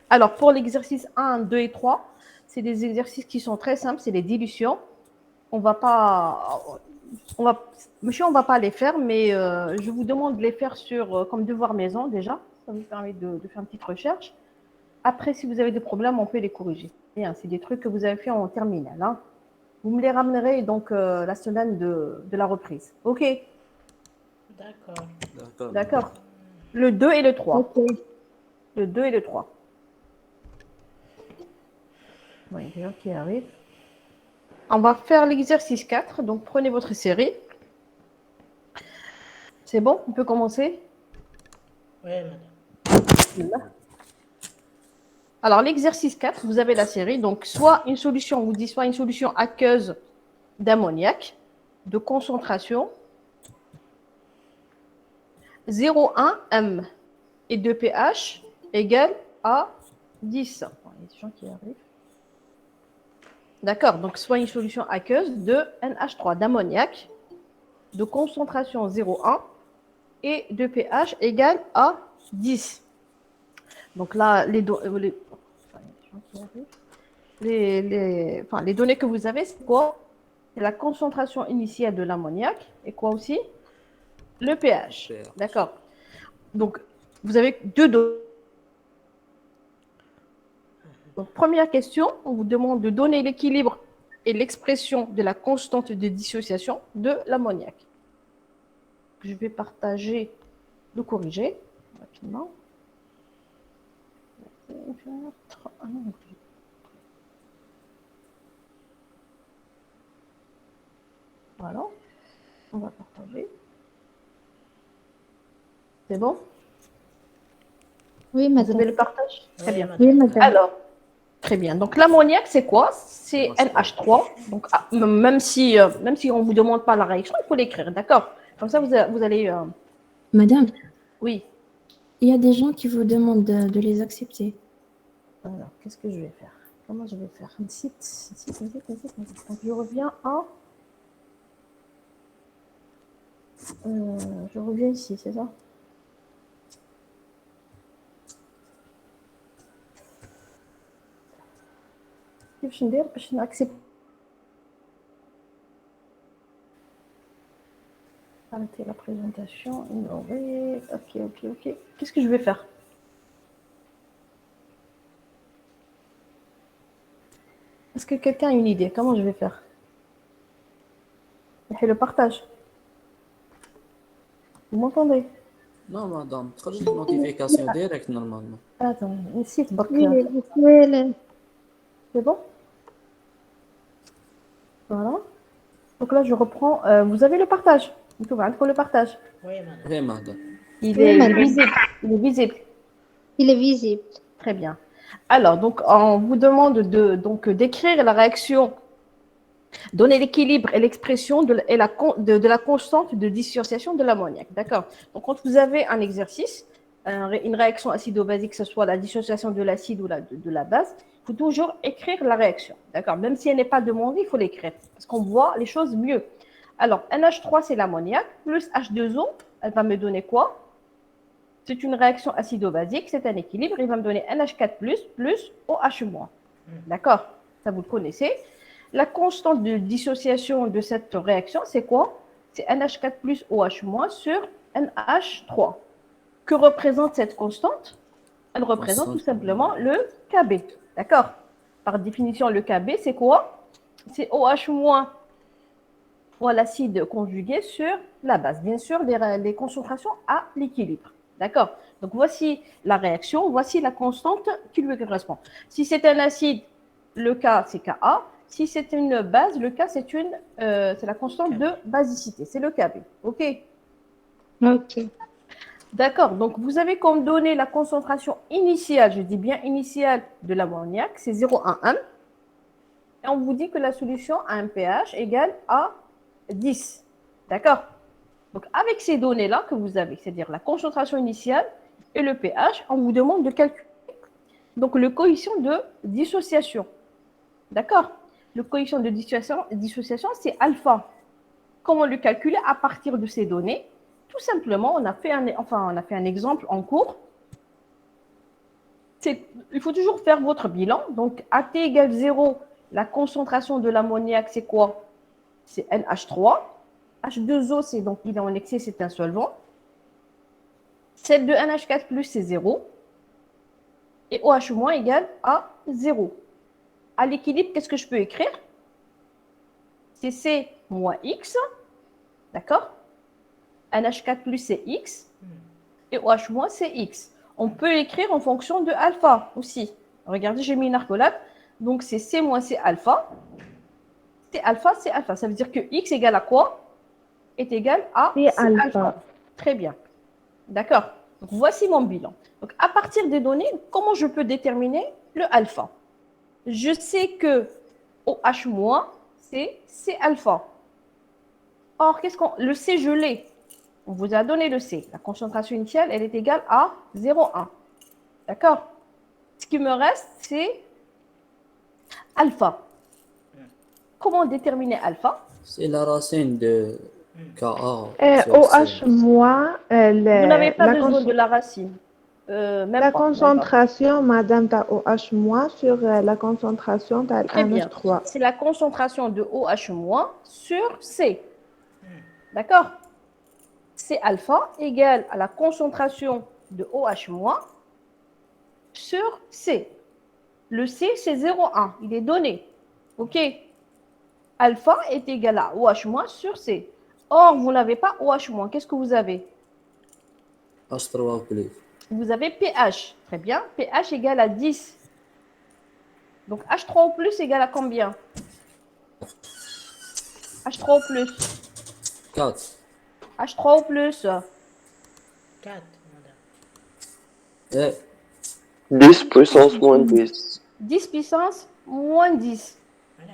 Alors, pour l'exercice 1, 2 et 3, c'est des exercices qui sont très simples, c'est des dilutions. On va pas, monsieur, on va pas les faire, mais je vous demande de les faire comme devoir maison déjà. Ça vous permet de faire une petite recherche. Après, si vous avez des problèmes, on peut les corriger. Bien, c'est des trucs que vous avez fait en terminale. Hein. Vous me les ramènerez donc la semaine de la reprise. OK, D'accord. D'accord, madame. d'accord. Le 2 et le 3. Ok. Le 2 et le 3. Bon, il y a des gens qui arrivent. On va faire l'exercice 4. Donc, prenez votre série. C'est bon? On peut commencer? Oui, madame. Alors, l'exercice 4, vous avez la série. Donc, soit une solution, on vous dit soit une solution aqueuse d'ammoniac de concentration 0,1 m et de pH égale à 10. Bon, il y a des gens qui arrivent. D'accord, donc soit une solution aqueuse de NH3, d'ammoniac, de concentration 0,1 et de pH égale à 10. Donc là, les données que vous avez, c'est quoi? C'est la concentration initiale de l'ammoniac et quoi aussi? Le pH. pH. D'accord. Donc, vous avez deux données. Donc, première question, on vous demande de donner l'équilibre et l'expression de la constante de dissociation de l'ammoniac. Je vais partager le corrigé rapidement. Voilà, on va partager. C'est bon? Oui, Vous madame. avez le partage? Très bien. Oui, madame. Alors, très bien. Donc, l'ammoniac, c'est quoi? C'est NH3. Donc, même si on ne vous demande pas la réaction, il faut l'écrire, d'accord? Comme ça, vous allez... Madame, Oui. il y a des gens qui vous demandent de les accepter. Alors, qu'est-ce que je vais faire? Comment je vais faire? Un site. Donc, je reviens à... je reviens ici, c'est ça? كيفاش ندير باش ناكسبت arrêter la présentation, ignorer, ok. Qu'est-ce que je vais faire? Est-ce que quelqu'un a une idée? Comment je vais faire? Je fais le partage. Vous m'entendez? Non, madame. تخرج notification direct normalement. Attends, نسيت برك. Oui. C'est bon? Voilà. Donc là, je reprends. Vous avez le partage. Vous pouvez le partage. Oui, madame. Oui, madame. Il Oui, est madame. visible. Il est visible. Il est visible. Très bien. Alors, donc, on vous demande d'écrire la réaction, donner l'équilibre et l'expression de la constante de dissociation de l'ammoniac. D'accord? Donc, quand vous avez un exercice, une réaction acido-basique, que ce soit la dissociation de l'acide ou de la base, il faut toujours écrire la réaction. D'accord? Même si elle n'est pas demandée, il faut l'écrire parce qu'on voit les choses mieux. Alors, NH3, c'est l'ammoniac, plus H2O, elle va me donner quoi? C'est une réaction acido-basique, c'est un équilibre. Il va me donner NH4 plus OH-. D'accord? Ça, vous le connaissez. La constante de dissociation de cette réaction, c'est quoi? C'est NH4 plus OH- sur NH3. Que représente cette constante? Elle représente tout simplement le Kb. D'accord? Par définition, le Kb, c'est quoi? C'est OH- fois l'acide conjugué sur la base. Bien sûr, les concentrations à l'équilibre. D'accord? Donc, voici la réaction, voici la constante qui lui correspond. Si c'est un acide, le K, c'est Ka. Si c'est une base, le K, c'est la constante de basicité. C'est le Kb. OK? Ok. D'accord. Donc, vous avez comme donné la concentration initiale, je dis bien initiale, de l'ammoniac, c'est 0,1 m. Et on vous dit que la solution a un pH égal à 10. D'accord? Donc, avec ces données-là que vous avez, c'est-à-dire la concentration initiale et le pH, on vous demande de calculer donc, le coefficient de dissociation. D'accord? Le coefficient de dissociation, c'est alpha. Comment le calculer à partir de ces données? Tout simplement, on a fait un exemple en cours. Il faut toujours faire votre bilan. Donc, AT égale 0, la concentration de l'ammoniac, c'est quoi? C'est NH3. H2O, c'est donc il est en excès, c'est un solvant. Celle de NH4+, c'est 0. Et OH- égale à 0. À l'équilibre, qu'est-ce que je peux écrire? C'est C moins X, d'accord? NH4+, c'est X. Et OH- c'est X. On peut écrire en fonction de alpha aussi. Regardez, j'ai mis une arcolate. Donc, c'est C moins C alpha. C'est alpha, c'est alpha. Ça veut dire que X égale à quoi? Est égal à C'est C alpha. alpha. Très bien. D'accord. Donc, voici mon bilan. Donc, à partir des données, comment je peux déterminer le alpha? Je sais que OH-, c'est C alpha. Or, le C, je l'ai. On vous a donné le C. La concentration initiale, elle est égale à 0,1. D'accord? Ce qui me reste, c'est alpha. Comment déterminer alpha? C'est la racine de Ka sur OH-, C. Vous n'avez pas la, besoin de con- la racine. Même la pas. concentration, madame, de OH- sur la concentration de Très bien. NH3. C'est la concentration de OH- sur C. D'accord? C alpha égale à la concentration de OH- sur C. Le C, c'est 0,1. Il est donné. OK? Alpha est égal à OH- sur C. Or, vous n'avez pas OH-. Qu'est-ce que vous avez? H3+. Vous avez pH. Très bien. pH égale à 10. Donc, H3O plus égale à combien? H3O plus. 4. H3O plus. 4, madame. Et 10 puissance moins 10. 10 puissance moins 10. Voilà.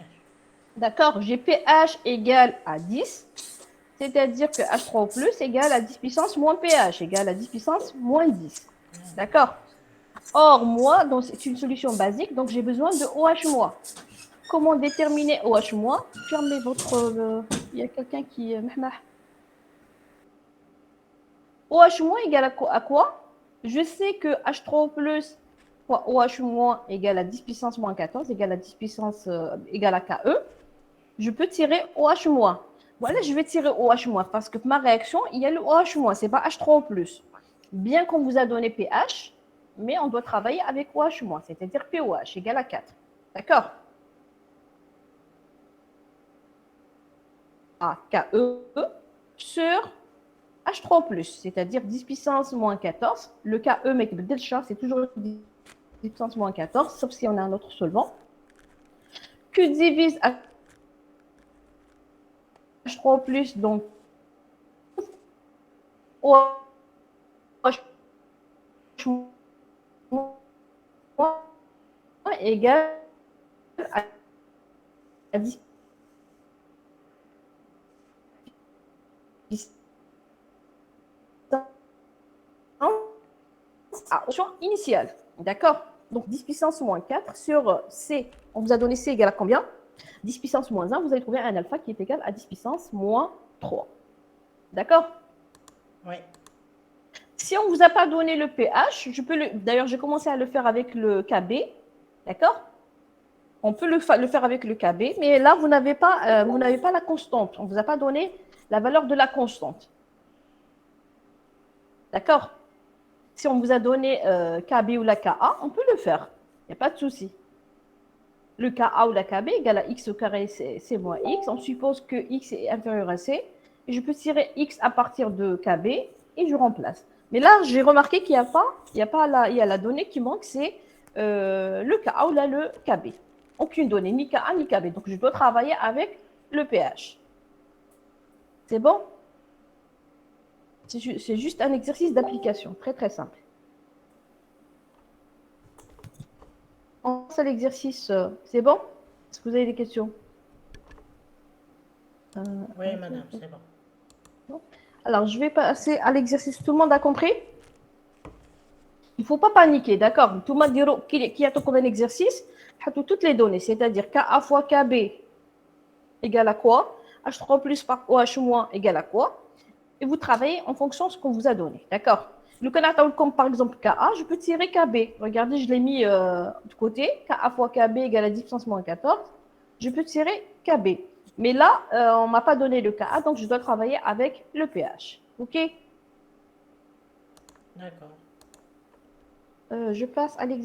D'accord? J'ai pH égale à 10. C'est-à-dire que H3O plus égale à 10 puissance moins pH égale à 10 puissance moins 10. D'accord? Or, moi, c'est une solution basique, donc j'ai besoin de OH-. Comment déterminer OH-? Fermez votre... il y a quelqu'un qui... OH- égale à quoi? Je sais que H3O plus fois OH- égale à 10 puissance moins 14 égale à 10 puissance égale à KE. Je peux tirer OH-. Voilà, je vais tirer OH- parce que ma réaction, il y a le OH-, c'est pas H3O plus. Bien qu'on vous a donné pH, mais on doit travailler avec OH-, c'est-à-dire POH égale à 4. D'accord? À KE sur H3+, c'est-à-dire 10 puissance moins 14. Le KE, mais c'est toujours 10 puissance moins 14, sauf si on a un autre solvant. Q divise H3+, donc OH- égale à 10 à option initiale. D'accord? Donc 10 puissance moins 4 sur C. On vous a donné C égale à combien? 10 puissance moins 1, vous allez trouver un alpha qui est égal à 10 puissance moins 3. D'accord? Oui. Si on ne vous a pas donné le pH, d'ailleurs, j'ai commencé à le faire avec le KB. D'accord? On peut le faire avec le KB, mais là, vous n'avez pas la constante. On ne vous a pas donné la valeur de la constante. D'accord? Si on vous a donné KB ou la KA, on peut le faire. Il n'y a pas de souci. Le KA ou la KB égale à x au carré, c'est moins x. On suppose que x est inférieur à c. Et je peux tirer x à partir de KB et je remplace. Mais là, j'ai remarqué qu'il y a la donnée qui manque, c'est le KA ou là, le KB. Aucune donnée, ni KA ni KB. Donc, je dois travailler avec le pH. C'est bon? C'est juste un exercice d'application, très très simple. On passe à l'exercice, c'est bon? Est-ce que vous avez des questions? Oui, madame, c'est bon. Alors, je vais passer à l'exercice. Tout le monde a compris? Il ne faut pas paniquer, d'accord? Tout le monde qui a comme un exercice, toutes les données, c'est-à-dire KA fois KB égale à quoi? H3 plus par OH- égale à quoi? Et vous travaillez en fonction de ce qu'on vous a donné, d'accord? Le canard, comme par exemple KA, je peux tirer KB. Regardez, je l'ai mis de côté. KA fois KB égale à 10 puissance moins 14. Je peux tirer KB. Mais là, on ne m'a pas donné le KA, donc je dois travailler avec le pH. OK? D'accord. Je passe à l'exercice.